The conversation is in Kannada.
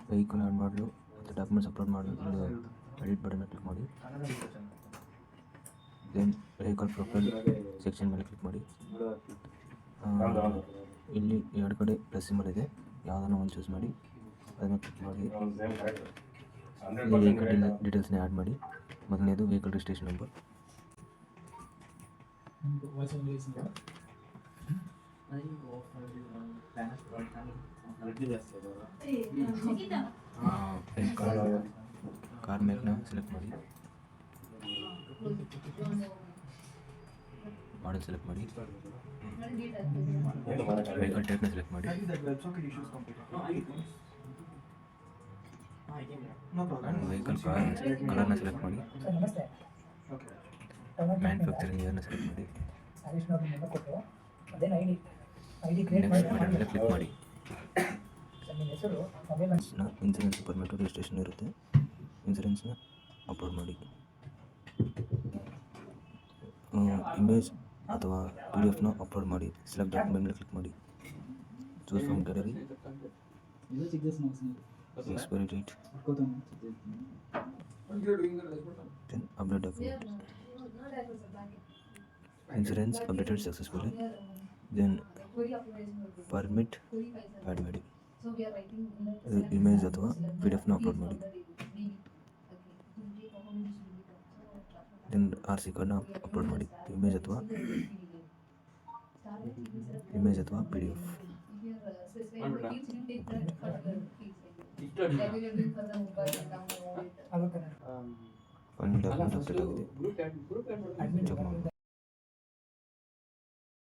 ವೆಹಿಕಲ್ ಆ್ಯಡ್ ಮಾಡಲು ಮತ್ತು ಡಾಕ್ಯುಮೆಂಟ್ಸ್ ಅಪ್ಲೋಡ್ ಮಾಡಲು ಇಲ್ಲಿ ಎಡಿಟ್ ಬಟನ್ ಕ್ಲಿಕ್ ಮಾಡಿ. ದೆನ್ ವೆಹಿಕಲ್ ಪ್ರೊಫೈಲ್ ಸೆಕ್ಷನ್ ಮೇಲೆ ಕ್ಲಿಕ್ ಮಾಡಿ. ಇಲ್ಲಿ ಎರಡು ಕಡೆ ಪ್ಲಸ್ ಸಿಂಬಲ್ ಇದೆ, ಯಾವುದನ್ನು ಒಂದು ಚೂಸ್ ಮಾಡಿ ಅದನ್ನು ಕ್ಲಿಕ್ ಮಾಡಿ. ಇಲ್ಲಿ ವೆಹಿಕಲ್ ಡೀಟೇಲ್ಸ್ನ ಆ್ಯಡ್ ಮಾಡಿ. ಮೊದಲನೇದು ವೆಹಿಕಲ್ ರಿಜಿಸ್ಟ್ರೇಷನ್ ನಂಬರ್, ಕಾರ್ ಮೇಕ್ನ ಸೆಲೆಕ್ಟ್ ಮಾಡಿ, ಮಾಡೆಲ್ ಸೆಲೆಕ್ಟ್ ಮಾಡಿ, ವೆಹಿಕಲ್ ಟೈಪ್ನ ಸೆಲೆಕ್ಟ್ ಮಾಡಿ, ವೆಹಿಕಲ್ ಕಲರ್ನ ಸೆಲೆಕ್ಟ್ ಮಾಡಿ, ಮ್ಯಾನುಫ್ಯಾಕ್ಚರಿಂಗ್ ಇಯರ್ನ ಸೆಲೆಕ್ಟ್ ಮಾಡಿ, ನೆಕ್ಸ್ಟ್ ಬಟನ್ ಮೇಲೆ ಕ್ಲಿಕ್ ಮಾಡಿ. ಇನ್ಸೂರೆನ್ಸ್ ಪರ್ಮಿಟ್ ರಿಜಿಸ್ಟ್ರೇಷನ್ ಇರುತ್ತೆ, ಇನ್ಸೂರೆನ್ಸ್ನ ಅಪ್ಲೋಡ್ ಮಾಡಿ. ಇಮೇಜ್ ಅಥವಾ PDF ನ ಅಪ್ಲೋಡ್ ಮಾಡಿ. ಸೆಲೆಕ್ಟ್ ಡಾಕ್ಯುಮೆಂಟ್ ಮೇಲೆ ಕ್ಲಿಕ್ ಮಾಡಿ. Choose from gallery, expiry date, then upload document. Insurance updated successfully, then permit add ಮಾಡಿ. ಇಮೇಜ್ ಅಥವಾ PDF ನ ಅಪ್ಲೋಡ್ ಮಾಡಿ. ದೆನ್ RC ಕಾರ್ಡ್ನ ಅಪ್ಲೋಡ್ ಮಾಡಿ. ಇಮೇಜ್ ಅಥವಾ PDF. ಫೈನಲ್ ಡಾಕ್ಯುಮೆಂಟ್ ಅಪ್ಡೇಟ್ ಆಗಿದೆ. ಚೆಕ್ ಮಾಡಿ.